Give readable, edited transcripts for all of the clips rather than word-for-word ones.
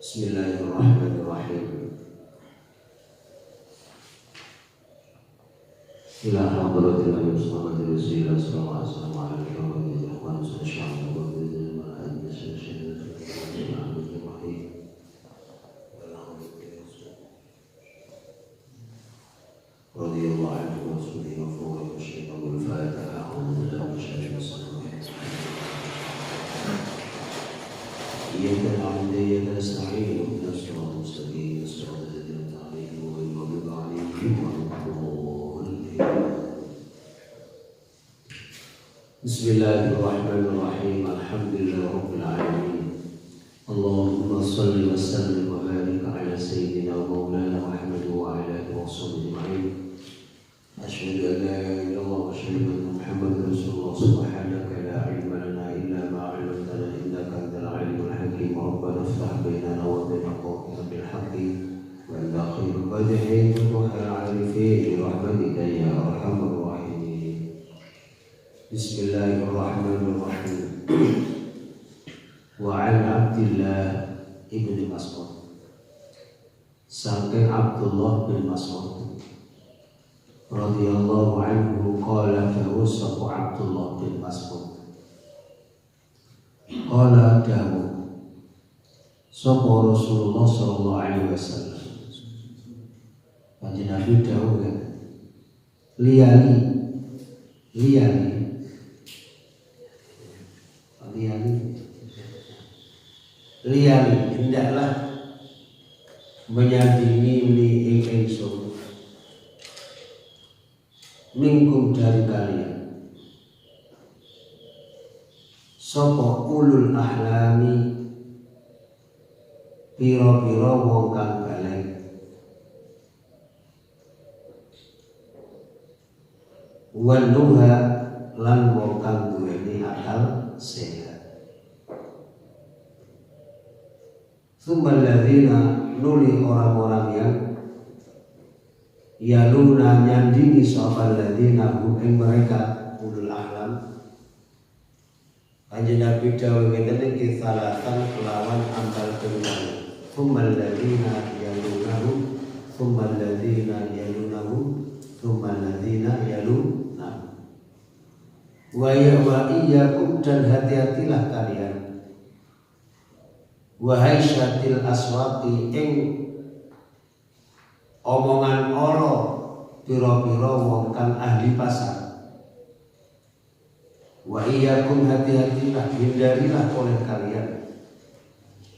Bismillahirrahmanirrahim. Ila hadratil Nabi sallallahu alaihi wasallam sallallahu alaihi Bismillahirrahmanirrahim. Alhamdulillahirabbil alamin. Allahumma shalli wa sallim wa barik ala sayyidina wa maulana Muhammad wa ala alihi wa sahbihi ajma'in. Asyhadu an la ilaha illallah wa asyhadu anna Muhammadar Rasulullah. Subhanaka la ilma lana illa ma 'allamtana innaka antal alimul hakim. Rabbana iftah bainana wa bain qawmina bil haqqi wa anta khairul fatihin wa arifin bi rahmatika ya arhamar rahimin. Bismillahirrahmanirrahim. Wa an Abdillah ibn Mas'ud, saking Abdullah bin Mas'ud radhiyallahu anhu qala fawsafu Abdullah bin Mas'ud qala dahu sapa Rasulullah sallallahu alaihi wasallam. Kanjeng Nabi dawuh kan liyali hendaklah menyandingi li ingsun minkum dari kalian sapa ulul ahlami pira-pira wong kang balik wanuha lan wong kang duweni akal sehat. Tsummal ladzina nuli orang-orang yang yaluna nyandingi sapa ladzina hum ing mereka ulul ahlam. Kanjeng Nabi dawuh ngeten iki salatan kelawan ambal tunggal. Tsummal ladzina yalunahu tsummal ladzina yalunahu tsummal ladzina yalunahu. Wa iyyakum dan hati-hatilah kalian wahai syatil aswaqi ing omongan ora pira-pira wong kang ahli pasar. Wa iyyakum hati-hatilah hindarilah oleh kalian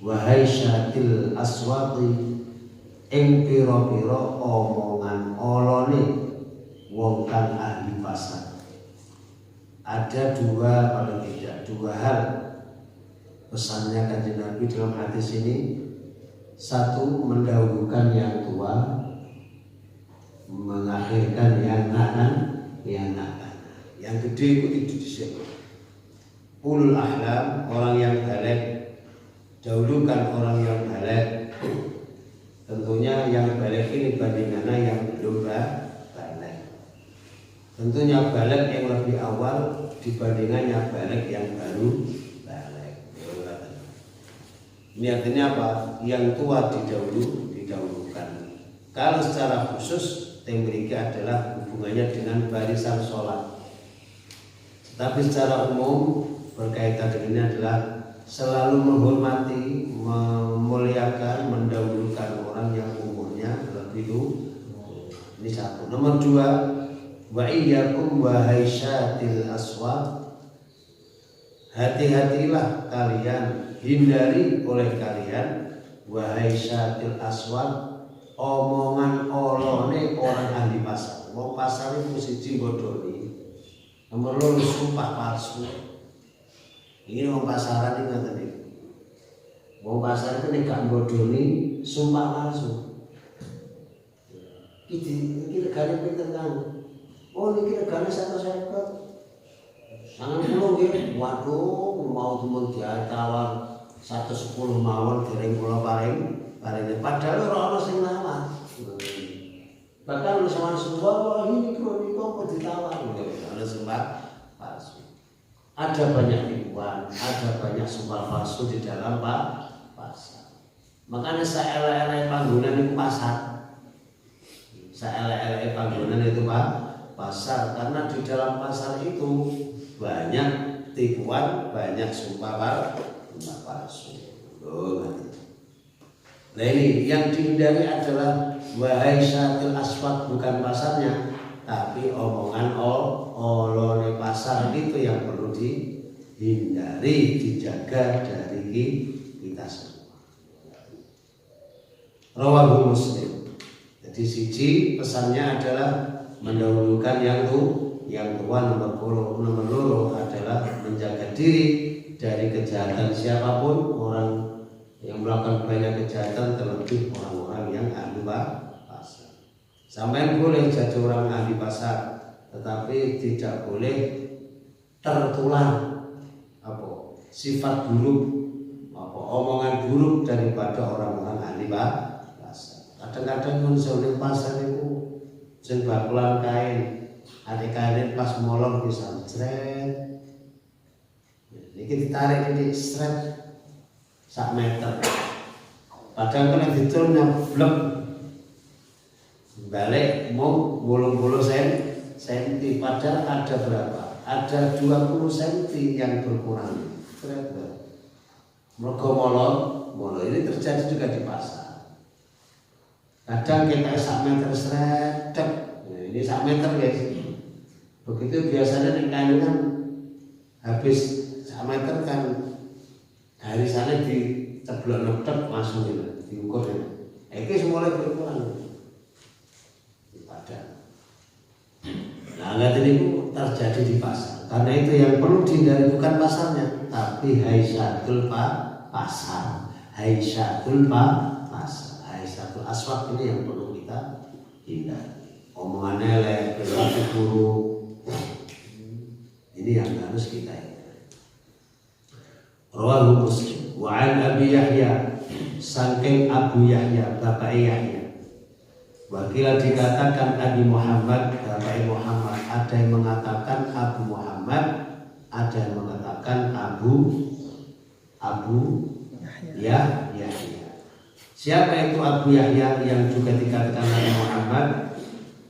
wahai syatil aswaqi ing pira-pira omongan orane wong kang ahli pasar. Ada paling tidak dua hal pesannya Kanjeng Nabi dalam hadis ini. Satu, mendahulukan yang tua, mengakhirkan yang nakal. Yang gede ikuti disitu. Ulul ahlam, orang yang balik, dahulukan orang yang balik. Tentunya yang balik ini bandingannya yang belum balik. Tentunya balik yang lebih awal dibandingkan yang balik yang baru balik. Ini artinya apa? Yang tua didahulukan. Kalau secara khusus tembriki adalah hubungannya dengan barisan sholat. Tapi secara umum berkaitan dengan ini adalah selalu menghormati, memuliakan, mendahulukan orang yang umurnya lebih tua. Ini satu. Nomor dua, wa iyyakum wahai syatil aswaq, hati-hatilah kalian, hindari oleh kalian wahai syatil aswaq omongan olone orang ahli pasar. Wong pasar itu siji bodoni, nomor loro sumpah palsu. Ini wong pasaran iki ngoten iki. Wong pasar itu nek gak bodoni sumpah palsu. Iki regane pinten Kang? Oh ini regane 150. Sangat puluh nggih. Waduh, mau temen ditawar 110 mawon dereng kula paring. Padahal ora ana sing nawar. Bahkan lu sama semua ini kok ditawar. Ada sumpah palsu. Ada banyak tipuan, ada banyak sumpah palsu di dalam pasar. Makanya saelek-elek panggonan itu pasar. Saelek-elek panggonan itu pasar, karena di dalam pasar itu banyak tipuan, banyak sumpah palsu. Nah ini yang dihindari adalah wahai syatil aswad, bukan pasarnya, tapi omongan olone pasar itu yang perlu dihindari, dijaga dari kita semua. Rawahu Muslim. Jadi siji pesannya adalah mendahulukan yang tua, nomor loro adalah menjaga diri dari kejahatan siapapun, orang yang melakukan banyak kejahatan, terlebih orang-orang yang ahli pasar. Sampai boleh jadi orang ahli pasar, tetapi tidak boleh tertular sifat buruk, omongan buruk daripada orang-orang ahli pasar. Kadang-kadang menjauh pasar itu sing bakulan kain, adik kain pas molor bisa jret. Ini ditarik ini seret sak meter. Padahal kena dicul nyeblek balik mau 80 senti, padahal ada berapa? Ada 20 senti yang berkurang. Mergo molor ini terjadi juga di pasar. Kadang kita sak meter seret, ini sak meter guys. Begitu biasanya nih kayu kan habis sak meter kan dari sana diceblok langsung gitu, diukur ya. Ini mulai berkurang. Padahal. Nah, lihat ini terjadi di pasar. Karena itu yang perlu dihindari bukan pasarnya, tapi haisyatul pasar, haisyatul pasar. Satu aswad ini yang perlu kita hindari. Omongan elek, perilaku buruk, ini yang harus kita hindari. Rawahu Muslim. Wa an Abi Yahya, saking Abu Yahya, bapak Yahya. Wakila dikatakan Abi Muhammad, bapak Muhammad. Ada yang mengatakan Abu Muhammad, ada yang mengatakan Abu Yahya. Siapa itu Abu Yahya yang juga dikatakan Nabi Muhammad?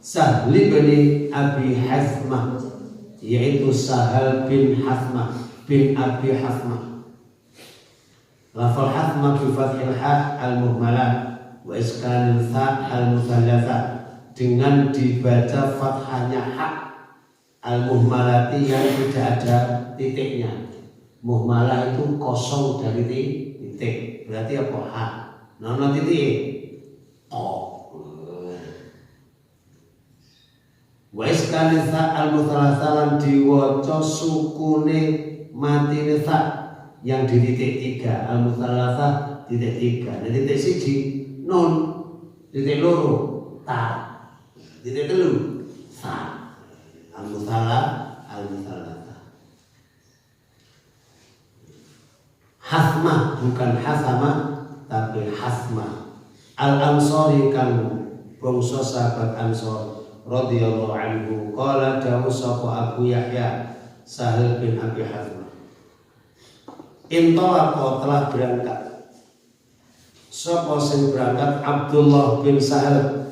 Sahl bin Abi Hathmah, yaitu Sahal bin Hathmah bin Abi Hathmah. Lafal Hathmah bi fathil ha al-muhmalah wa iskanil tha al-muthallatha, dengan dibaca fathahnya ha al-muhmalati yang tidak ada titiknya. Muhmalah itu kosong dari titik, berarti apa? Ha. Nono titik wais kanisa al-muthalatsalan diwaca sukune matine tha yang di titik 3, al-muthalatsa titik 3. Nah, titik 1 nun, titik 2 ta, titik 3 sa. Al-muthalatsa. Hasmah bukan hasama, tapi Hasmah. Al-Ansari kan bangsa sahabat Ansor radhiyallahu anhu. Qala dawu sapa Abu Yahya Sahal bin Abi Hathmah, intalaqa telah berangkat sapa sing berangkat Abdullah bin Sahal,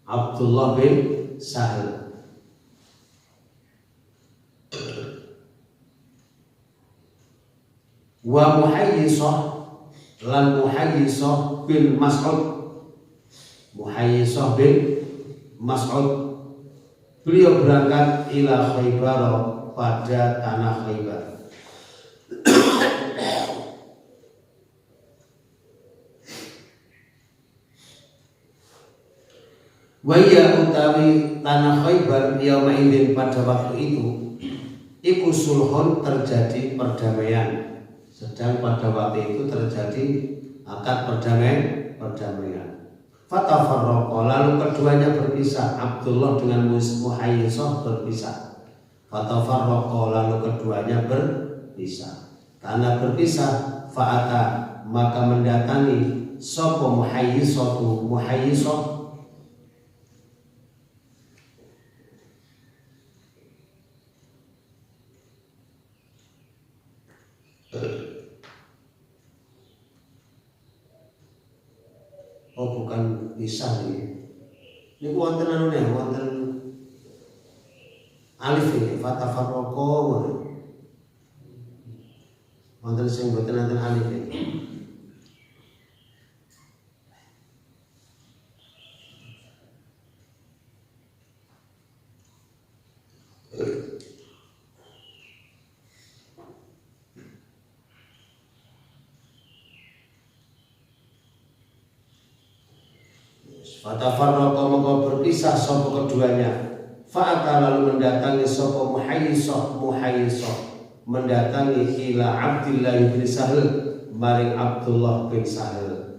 Abdullah bin Sahal wa Muhayyisah lan Muhayyisah bin Mas'ud, Muhayyisah bin Mas'ud. Beliau berangkat ila Khaybar, pada tanah Khaybar. Waya utawi tanah Khaybar yauma idzin, pada waktu itu iku sulhun, terjadi perdamaian. Sedang pada waktu itu terjadi akad perdamaian. Fatafarraqa, lalu keduanya berpisah. Abdullah dengan Muhayyisah berpisah. Fatafarraqa, lalu keduanya berpisah. Karena berpisah, fa'ata, maka mendatangi sapa Muhayyisah Oh bukan pisah nih. Ini wonten anune, wonten alif ini fatafarraqo. Wonten sing boten wonten alif ini. Fatafarraqa maka berpisah sapa keduanya. Fa'ata lalu mendatangi sapa Muhayyisah mendatangi ila Abdillah bin Sahal maring Abdullah bin Sahal.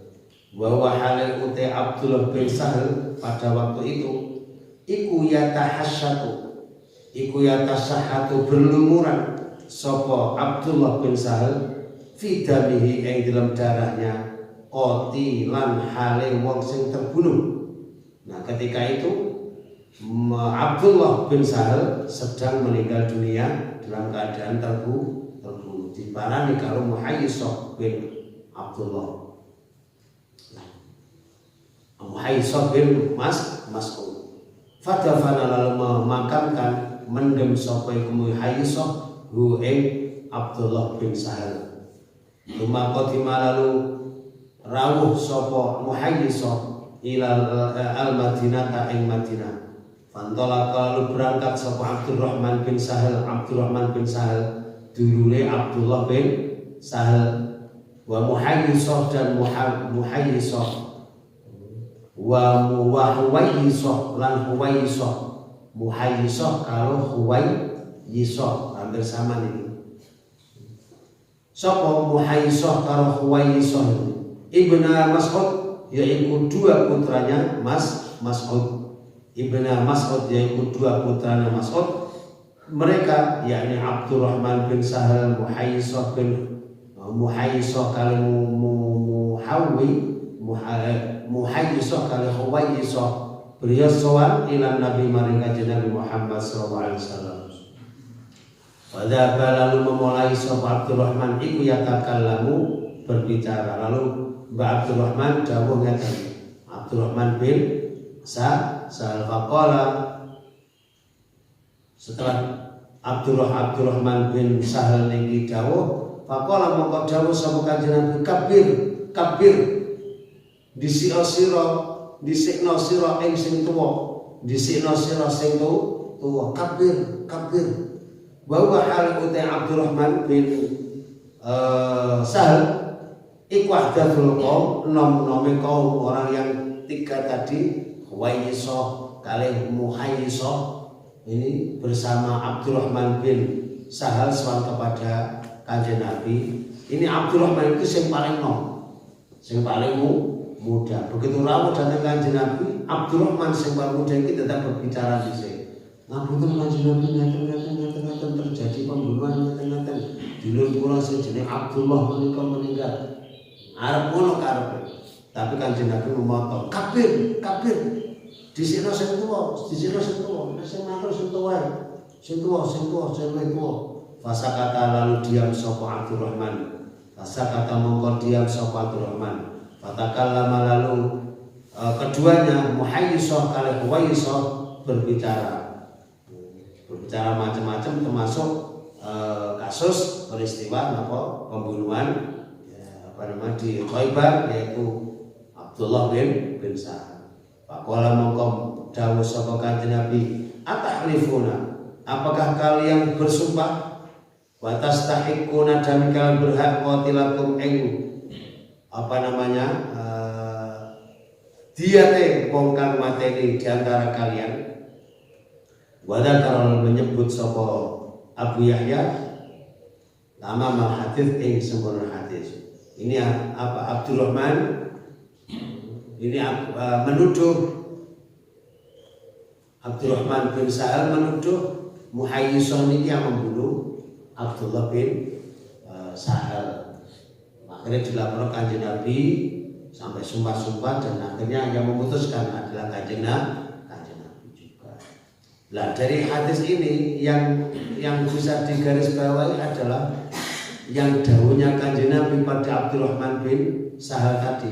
Wa wa halal utai Abdullah bin Sahal pada waktu itu iku yatasahatu berlumuran sapa Abdullah bin Sahal fi damihi ing dalam darahnya qatilan hale wong sing terbunuh. Nah ketika itu Abdullah bin Sahal sedang meninggal dunia dalam keadaan terbunuh diparani karo Muhayyisah bin Abdullah. Muhayyisah bin Mas'ud. Fadafana lalu memakamkan mendem sapa iku Muhayyisah hu ing Abdullah bin Sahal. Lumako lalu rawuh sapa Muhayyisah ila al-Madinah ing Madinah. Fantola lalu berangkat sapa Abdurrahman bin Sahal dulure Abdullah bin Sahal wa Muhayyisah dan Muhayyisah wa Huwayyisah lan Huwayyisah. Muhayyisah kalau Huwayyisah hampir sama nih. Sapa Muhayyisah karo Huwayyisah Ibnu Mas'ud yaitu dua putranya Mas'ud. Ibnu Mas'ud yaitu dua putranya Mas'ud. Mereka yakni Abdurrahman bin Sahal Muhayyisah kali Muhayyisah kali Huwayyisah beliau sowan ila Nabi maring kanjeng Nabi Muhammad sallallahu alaihi wasallam. Pada lalu memulai sapa Abdurrahman iku yatakallamu berbicara. Lalu Mbak Abdurrahman dawuh ngeten. Abdurrahman bin Sahal faqala setelah Abdurrahman bin Sahal niki dawuh faqala mongko dawuh sapa kanjeng Nabi kabir disikno sira ing sing tuwa disikno sira sing tuwa kabir bahwa hal utai Abdurrahman bin Sahal iku ahdathul qaum nom-nome kaum orang yang tiga tadi Huwayyisah kali Muhayyisah ini bersama Abdurrahman bin Sahal sowan kepada kanjeng Nabi. Ini Abdurrahman itu yang paling yang paling muda. Begitu rawuh datang kanjeng Nabi, Abdurrahman yang paling muda itu tetap berbicara di sini. Ngapunten kanjeng Nabi ngaten terjadi pembunuhan ngaten dulur kula sing jenenge Abdullah menika meninggal. Arep ngono karepe. Tapi kanjeng Nabi memotong, kabir. Disikno sing tuwa, sing matur sing tuwa. Fasakata lalu diam sapa Abdurrahman. Fasakata mongko diam sapa Abdurrahman. Fatakallama lalu keduanya Muhayyisah kali Huwayyisah berbicara macam-macam termasuk kasus peristiwa pembunuhan di Khaibar yaitu Abdullah bin Sahal. Faqala mongko dawuh sapa kanjeng Nabi, "Atahlifuna? Apakah kalian bersumpah wa tastahiquna dan kalian berhak qatilakum ing diyate wong kang mateni di antara kalian?" Wa dzakara menyebut sapa Abu Yahya nama hadis ing sempurna hadis. Ini Abdurrahman ini menuduh Abdurrahman bin Sahal menuduh Muhayyisah ini yang membunuh Abdullah bin Sahal. Akhirnya dilaporkan kanjeng Nabi sampai sumpah-sumpah dan akhirnya yang memutuskan adalah kanjeng Nabi juga. Nah dari hadis ini yang bisa digarisbawahi adalah yang dawuhnya kanjeng Nabi pada Abdurrahman bin Sahal tadi,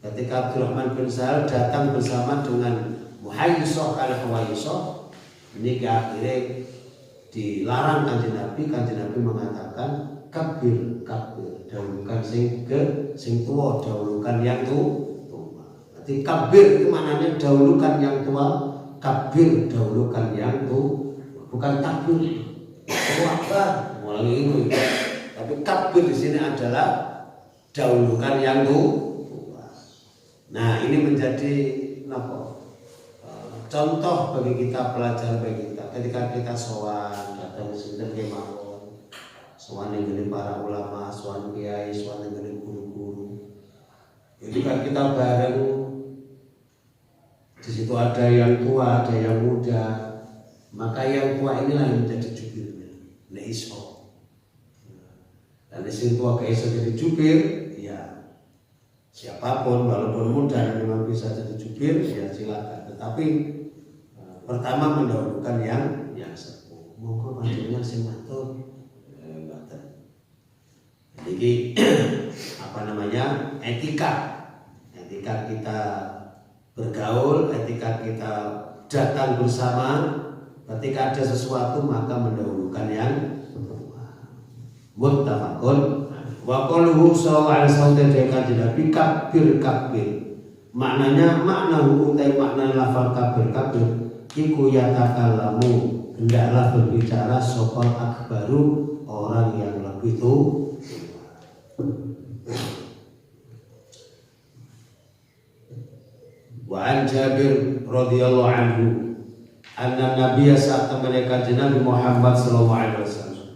ketika Abdurrahman bin Sahal datang bersama dengan Muhayyisah kali Huwayyisah, ini akhirnya dilarang kanjeng Nabi mengatakan kabir, dahulukan sing tua, dahulukan yang tua. Berarti kabir itu maknanya dahulukan yang tua, kabir dahulukan yang tua, bukan takbir. Akbar, mulai ini. Tapi kabir di sini adalah dahulukan yang tua. Nah, ini menjadi contoh bagi kita, pelajar bagi kita ketika kita sowan datang sinten kemawon, sowan dengan para ulama, sowan kiai, sowan dengan guru-guru. Ketika kita bareng di situ ada yang tua, ada yang muda, maka yang tua inilah yang menjadi jubirnya. Nek iso. Dan sing tua gak iso jadi jubir, ya siapapun walaupun muda yang memang bisa jadi jubir, ya silakan. Tetapi pertama mendahulukan yang sepuh. Monggo panjenengan sing matur. Jadi etika kita bergaul, etika kita datang bersama, ketika ada sesuatu maka mendahulukan yang muttafaqun. Wa qaluhu sallallahu alaihi wasallam Nabi kabir. Makna lafal kabir iku yatakallamu, hendaklah berbicara sopal akbaru, orang yang lebih tua. Wa an Jabir radhiyallahu anhu anna nabiyya saat mereka Nabi Muhammad sallallahu alaihi wasallam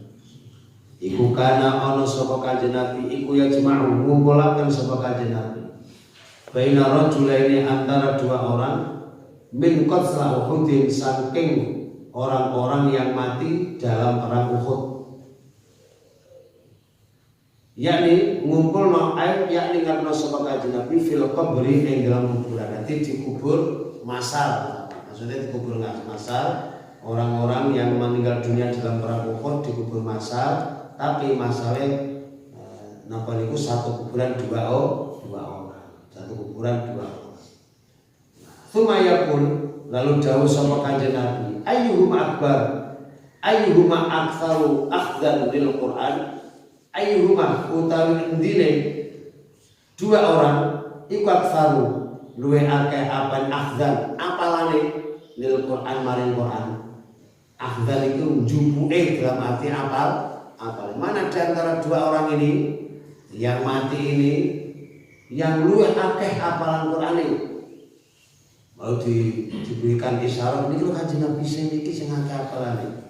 iku kana ana sapa kanjeng Nabi iku yajma'u ngumpulaken sapa kanjeng Nabi baina rajulaini antara dua orang min qatla Uhudin, saking orang-orang yang mati dalam perang Uhud, yakni ngumpulno yakni ngarepno sapa kanjeng Nabi fil qabri ing dalam kuburan. Nanti dikubur massal, maksudnya dikubur massal, orang-orang yang meninggal dunia dalam perang Uhud dikubur massal, tapi masalahnya napa niku satu kuburan dua orang, satu kuburan dua orang. Sumayakun, lalu jauh sama kanjeng Nabi ayyuhuma akbar, ayyuhuma aktsaru akhdan lil Quran, ayyuhuma utawi endine dua orang iku aktsaru luwe akeh apan akhdan apalane lil Quran maring Quran. Akhdan itu jupuke dalam arti apal. Mana di antara dua orang ini yang mati ini yang luwe akeh apalan Quran ini? Mau diberikan isyarat niki lho kanjeng Nabi sing iki sing akeh apalane.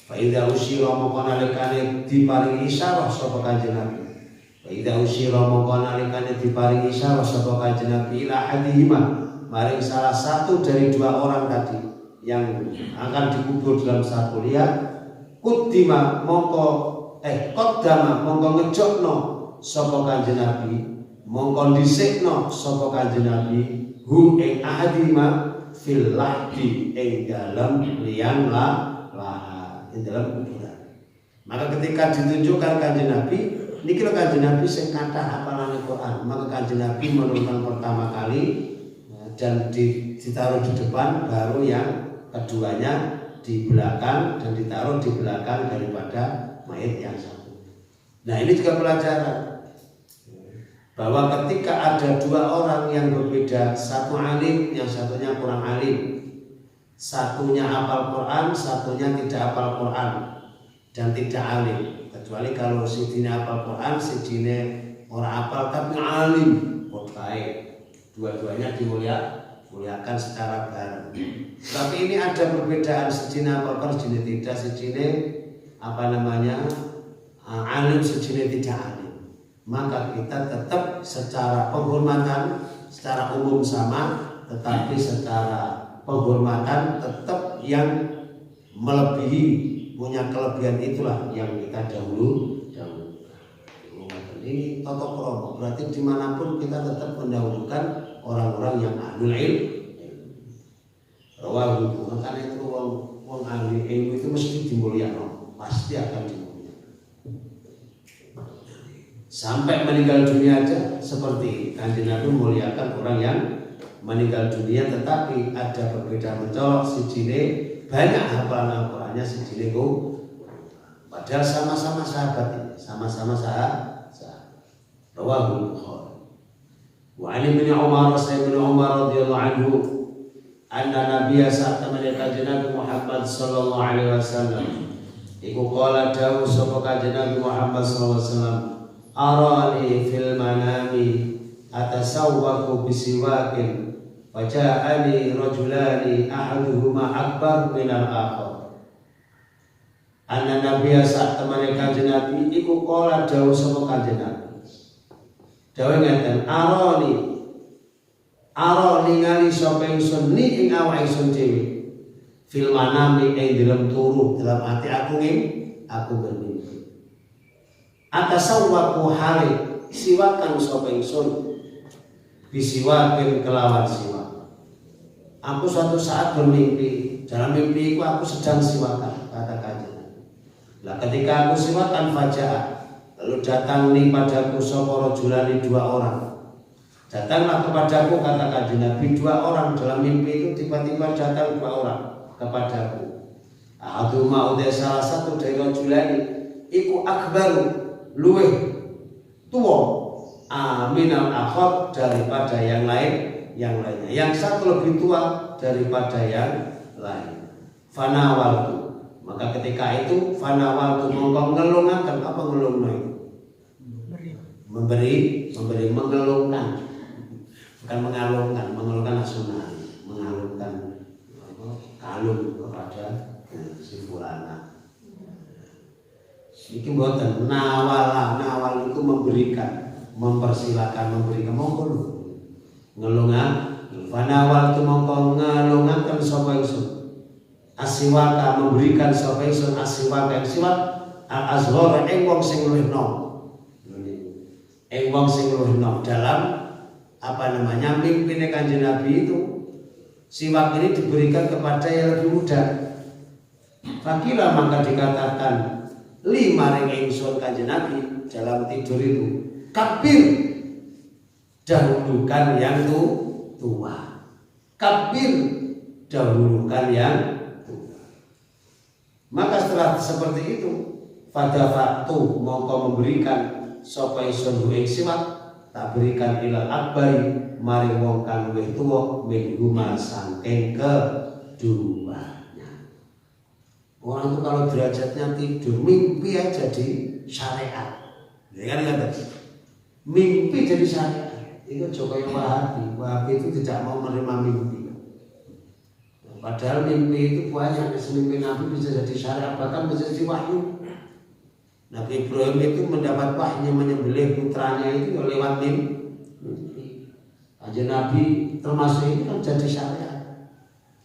Fa idza usyira mongko nalikane diparingi isyarat sapa kanjeng Nabi. Fa idza usyira mongko nalikane diparingi isyarat sapa kanjeng Nabi ila hadihima, maring salah satu dari dua orang tadi yang akan dikubur dalam satu lihat, qaddama mongko ngejokno sapa kanjeng Nabi, mongko dhisikno sapa kanjeng Nabi hu ing ahadima fil lahdi ing dalam liang laha ing dalam kuburan. Maka ketika ditunjukkan kanjeng Nabi niki lho kanjeng Nabi sing kathah hafalane Quran, maka kanjeng Nabi menurunkan pertama kali dan ditaruh di depan, baru yang keduanya di belakang dan ditaruh di belakang daripada mayat yang satu. Nah, ini juga pelajaran bahwa ketika ada dua orang yang berbeda, satu alim, yang satunya kurang alim, satunya hafal Quran, satunya tidak hafal Quran dan tidak alim, kecuali kalau si dine hafal Quran, si dine orang hafal tapi alim, baik, dua-duanya dimuliakan secara bareng. Tapi ini ada perbedaan, si dine hafal Quran, si dine tidak, si dine alim, si dine tidak alim. Maka kita tetap secara penghormatan secara umum sama, tetapi secara penghormatan tetap yang melebihi, punya kelebihan itulah yang kita dahulukan. Ini toto kromo, berarti dimanapun kita tetap mendahulukan orang-orang yang ahlul ilm. Rawahu, makanya itu wong ahli ilmu itu mesti dimuliakan, pasti akan dimuliakan. Sampai meninggal dunia aja seperti Kanjeng Nabi muliakan orang yang meninggal dunia, tetapi ada berbeda mencolok. Sijine banyak hafalan Al-Qur'annya, sijine ku padahal sama-sama sahabat ini, sama-sama sahabat. Rawahul Bukhari. Wa Ali bin Umar radhiyallahu anhu anna Nabiya saat temannya Kanjeng Nabi Muhammad sallallahu alaihi wasallam iku qala dawu sapa Kanjeng Nabi Muhammad sallallahu alaihi wasallam, arani fil manami atasawwaku bisiwakin faja'ani rajulani ahaduhuma akbar minal akhar. Anna Nabiya saat temannya Kanjeng Nabi iku qala dawu sapa Kanjeng Nabi, dawe ngeten, arani ngali sapa ingsun ni ing awak ingsun dhewe fil manami ing dalam turu, dalam hati aku bermimpi. Atasawwaku hale siwakan sapa ingsun bisiwakin kelawan siwak. Aku suatu saat bermimpi, dalam mimpi aku sedang siwakan, kata Kanjeng. Lah ketika aku siwakan faja'ah, lalu datang nih padaku sapa rajulani, dua orang. Datanglah kepadaku, kata Kanjeng Nabi, dua orang dalam mimpi itu tiba-tiba datang dua orang kepadaku. Ahaduma udah salah satu dari rajulani iku akbaru luweh tua minal akhar daripada yang lainnya. Yang satu lebih tua daripada yang lain. Fanawaltu, maka ketika itu fanawaltu mongko ngelungaken, apa ngelungno itu? Memberi mengelungkan, bukan mengalungkan asunah, mengalungkan kalung kepada si fulana. Iki mboten nawal itu memberikan, mempersilakan, memberikan monggo lho. Ngelungan, fanawal tu mongko ngelungaken sapa ingsun. Asiwaka memberikan sapa ingsun asiwaka, siwak al-azhar ing wong sing luwih nom. Ing wong sing luwih nom dalam mimpine Kanjeng Nabi itu siwak ini diberikan kepada yang lebih muda. Fakila maka dikatakan lima ring ingsun Kanjeng Nabi dalam tidur itu, kabir dahulukan yang tua, kabir dahulukan yang tua. Maka setelah seperti itu fadafa'tu mongko memberikan sapa ingsun ing siwak, tak berikan ilal akbari maring wong kang luwih tuwa mingguma saking keduanya. Orang itu kalau derajatnya tidur, mimpi aja di syariat. Ya kan kata, mimpi jadi syariat. Itu Jokowi Wahabi itu tidak mau menerima mimpi. Padahal mimpi itu banyak, mimpi Nabi bisa jadi syariat, bahkan bisa jadi wahyu. Nabi Ibrahim itu mendapat wahyu menyembelih putranya itu lewat mimpi. Aja Nabi termasuk ini kan jadi syariat.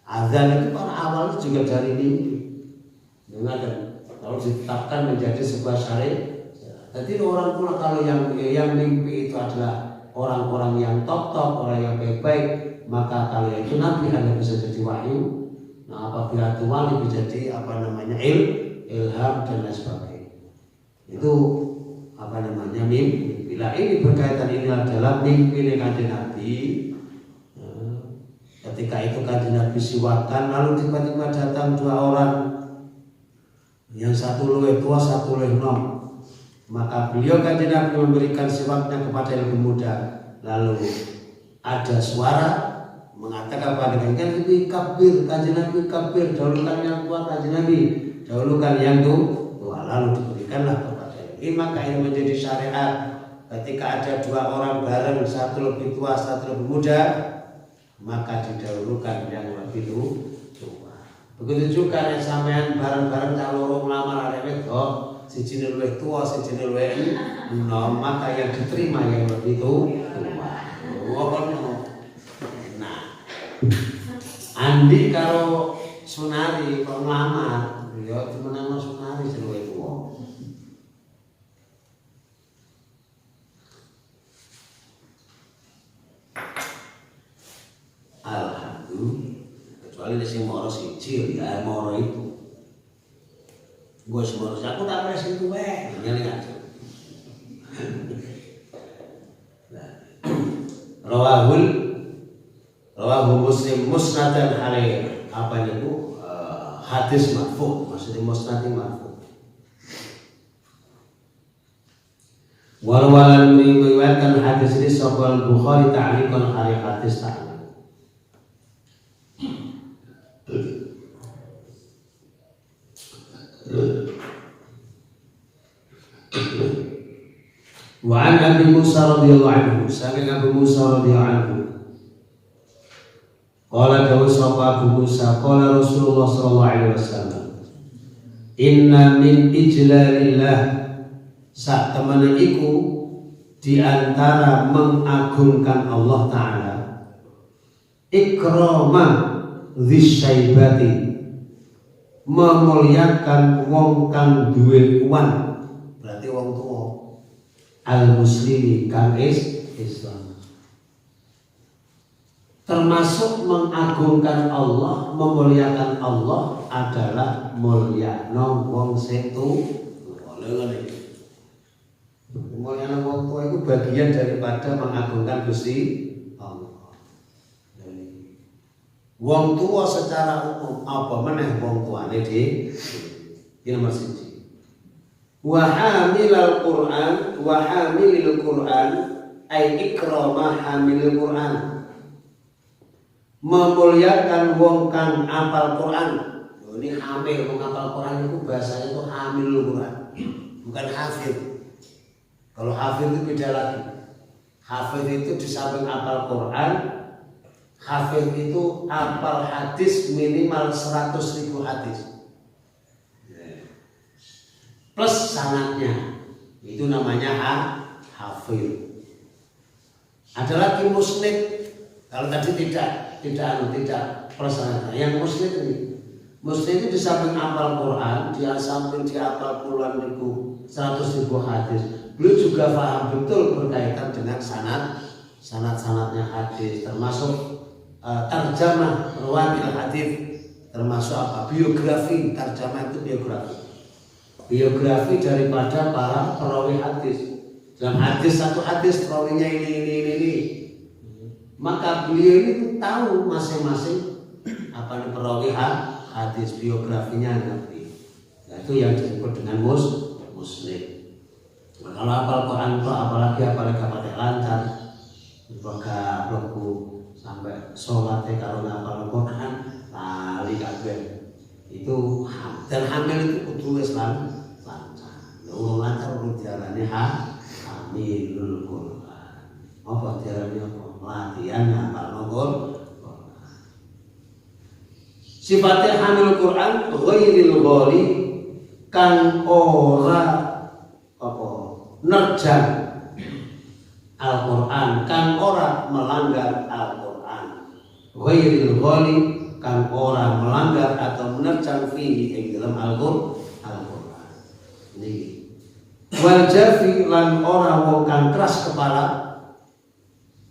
Azan itu kan awalnya juga dari mimpi. Dengar, kalau ditetapkan menjadi sebuah syariat. Jadi orang pula kalau yang mimpi itu adalah orang-orang yang top, orang yang baik-baik, maka kalau itu Nabi hanya bisa jadi wahyu. Nah, apabila itu wali bisa jadi ilham dan lain sebagainya. Itu mimpi. Bila ini berkaitan ini adalah mimpi Kanjeng Nabi. Ketika itu Kanjeng Nabi siwakan, lalu tiba-tiba datang dua orang. Yang satu luwih tua, satu luwih nom. Maka beliau Kanjeng Nabi memberikan siwaknya kepada yang lebih muda. Lalu ada suara mengatakan pada Kanjeng Nabi, kabir, Kanjeng Nabi kabir, dahulukan yang tua Kanjeng Nabi, dahulukan yang tua. Lalu diberikanlah kepada ini. Maka ini menjadi syariat. Ketika ada dua orang bareng, satu lebih tua, satu lebih muda, maka didahulukan yang lebih tua. Begitu juga yang sampean bareng-bareng kalau melamar arek wedok, siji luwih tua, siji luwih enom, maka yang diterima yang lebih tua. Nah, Andi kalau Sunari kok melamar, ya temenan Sunari sing luwih tua. Alhamdulillah. Kecuali di sini moro siji, ya moro itu. Gue semua aku tak pernah situ nyali aja. rawahu Muslim musnadan alaih apa itu hadis marfu, maksudnya musnad marfu. Walan meriwayatkan hadis ini sahih Bukhari ta'liqan hari hadis ta'liq. Wa an Abi Musa radhiyallahu anhu, saking Abu Musa radhiyallahu anhu. Qala dawu sapa Abu Musa, qala Rasulullah sallallahu alaihi wasallam, inna min ijlalillah, sak temene iku di antara mengagungkan Allah taala, ikrama dzisyaibati, memuliakan wong kang duwe uwan, berarti wong tuwa, al muslimi kang Islam. Termasuk mengagungkan Allah, memuliakan Allah adalah mulyakno wong setu. Mulyakno wong tua itu bagian daripada mengagungkan Gusti Allah. Wong tua secara umum apa meneh wong tuane di nomor siji. Wa hamilul Qur'an ay ikrama hamilul Qur'an, memuliakan wong kang apal Quran. Ini hamil, menghafal Quran itu bahasanya itu hamilul Quran, bukan hafid. Kalau hafid itu beda lagi. Hafid itu di samping apal Quran, hafid itu apal hadis minimal 100.000 hadis plus sanadnya, itu namanya hafid. Ada lagi musnid. Kalau tadi tidak persanatan. Yang muslim itu di samping apal Quran, dia samping dia apal puluhan ribu, 100.000 hadis. Beliau juga paham betul berkaitan dengan sanad-sanadnya hadis, termasuk tarjamah rawatil hadis, termasuk apa? Biografi, tarjamah itu biografi daripada para perawi hadis. Dalam hadis satu hadis perawinya ini. Maka beliau itu tahu masing-masing apa nih perawi hadis, biografinya ngerti. Nah, itu yang disebut dengan muslim. Nah, kalau hafal Quran apalagi pada lancar, maka leku sampai sholatnya kalau hafal Quran lali kabeh. Itu dan hamil itu kudu wis lancar. Urung lancar urung diarani hamilul Quran. Apa diarani apa? Latihan hafal Quran. Sifatnya hamil Quran ghairil ghali, kan ora apa nerjang Al-Quran, kan ora melanggar Al-Quran. Ghairil ghali, kan ora melanggar atau menerjang fihi ing dalam Al-Quran. Ini wal jafi, lan ora wong kang keras kepala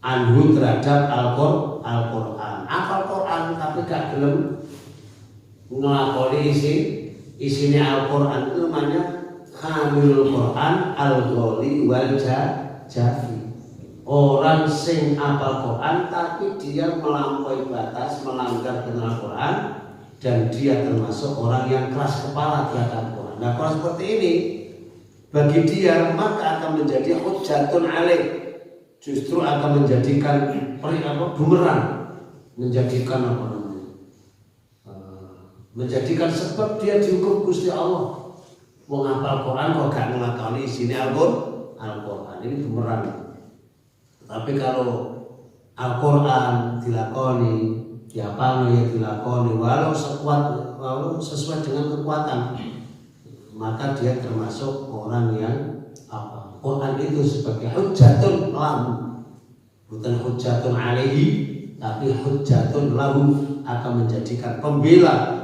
anhu terhadap Al-Quran. Hafal Quran tapi gak gelem ngelakoni isinya Al-Quran, itu namanya hamilul Quran al-ghali wal jafi. Orang sing hafal Quran tapi dia melampaui batas, melanggar dengan Al-Quran, dan dia termasuk orang yang keras kepala terhadap Quran. Nah, kalau seperti ini bagi dia maka akan menjadi hujjatun alaih, justru akan menjadikan bumerang, menjadikan menjadikan sebab dia dihukum Gusti Allah. Wong hafal Quran kok gak nglakoni isine Al-Quran, ini bumerang. Tapi kalau Al-Quran dilakoni, dihafalno ya dilakoni walau sesuai dengan kekuatan, maka dia termasuk orang yang apa? Quran itu sebagai hujjatun lahu, bukan hujjatun alaihi, tapi hujjatun lahu, akan menjadikan pembela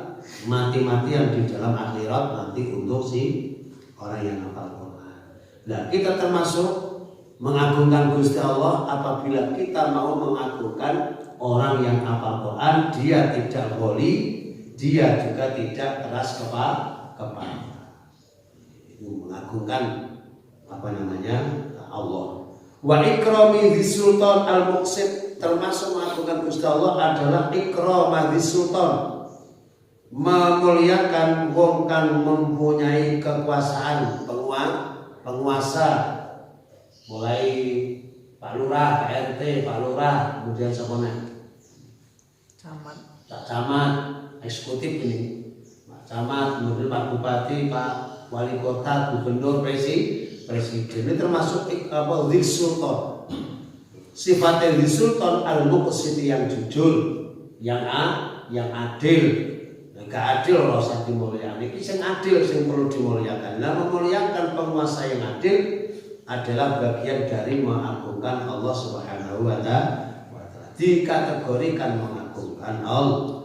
mati-matian di dalam akhirat nanti untuk si orang yang hafal Quran. Nah, kita termasuk mengagungkan Gusti Allah apabila kita mau mengagungkan orang yang hafal Quran, dia tidak ghali, dia juga tidak keras kepala. Itu mengagungkan apa namanya Allah. Wa ikrami dzis sultan al-muqsid, termasuk mengagungkan Gusti Allah adalah ikrama dzis sultan, memuliakan wong kang mempunyai kekuasaan, penguasa, mulai Pak Lurah, Pak RT, Pak Lurah, kemudian siapa nih? Camat, eksekutif ini, Pak Camat, kemudian Pak Bupati, Pak Wali Kota, Gubernur, Presiden. Ini termasuk dzis sultan. Sifatnya dzis sultan al-muqsid, yang jujur, yang adil. Gak adil ora usah dimuliakan. Iki sing adil sing perlu dimuliakan. Nah, memuliakan penguasa yang adil adalah bagian dari mengagungkan Allah Subhanahu wa taala. Dikategorikan mengagungkan Allah.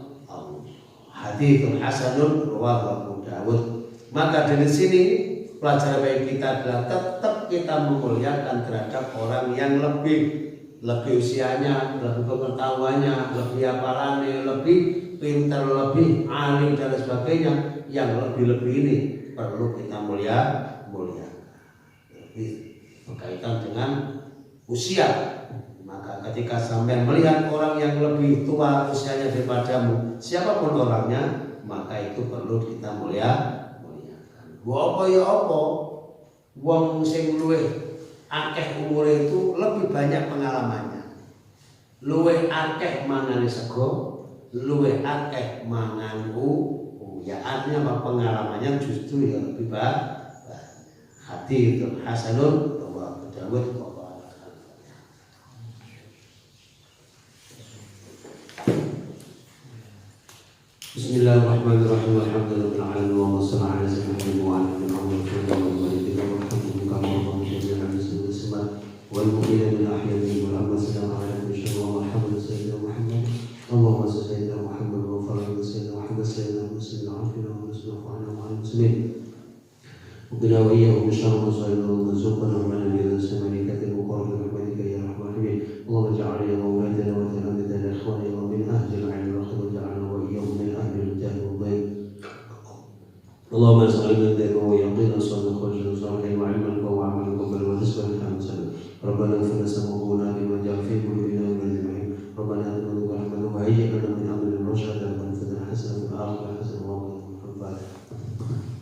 Haditsun hasanun rawahu Abu Dawud. Maka dari sini pelajaran bagi kita adalah tetap kita memuliakan terhadap orang yang lebih usianya, lebih pengetahuannya, lebih hafalannya, lebih pintar, lebih alim dan sebagainya. Yang lebih ini perlu kita muliakan. Jadi berkaitan dengan usia. Maka ketika sampai melihat orang yang lebih tua usianya daripadamu, siapapun orangnya, maka itu perlu kita muliakan. Apa ya apa? Wong sing luwih akeh umure itu lebih banyak pengalamannya. Luwih akeh mangane sego, luwih akeh mangan ya artinya apa, pengalamannya justru yang lebih banyak. Haditsun hasanun rawahu Dawud. Bismillahirrahmanirrahim. Alhamdulillahirabbil alamin wa sallallahu ala sayyidina Muhammadin wa ala alihi wa sahbihi wa sallam. Wal mu'minina bil ahya'i wal amwat sallallahu alaihi wa sallam. Sayyidina Muhammad Allahumma salli sayyidina Muhammad wa faraj sayyidina Muhammad sayyidina muslimin afina wa nasbahana wa muslimin. Qina wa iyyahu min sharri ma sallallahu wa zuqna wa lana bi samalikatil muqarrabin rahmatika ya rahman rahim. Allahumma ja'al ya mawlana wa ta'ala ikhwani wa min ahli al-'ilm wa ja'alna wa iyyahum min ahli al-jahl wal bayt. Allahumma salli ala wa yaqina sallallahu alaihi wa sallam wa ilman wa amalan qabla wa tasbih al-hamd. Rabbana ighfir lana bima ja'a fi qulubina wa ajma'in. Rabbana atina min rahmatika wa hayyi lana min amrina rashada wa qina hasanatan wa akhirana hasanatan wa qina adhaban nar.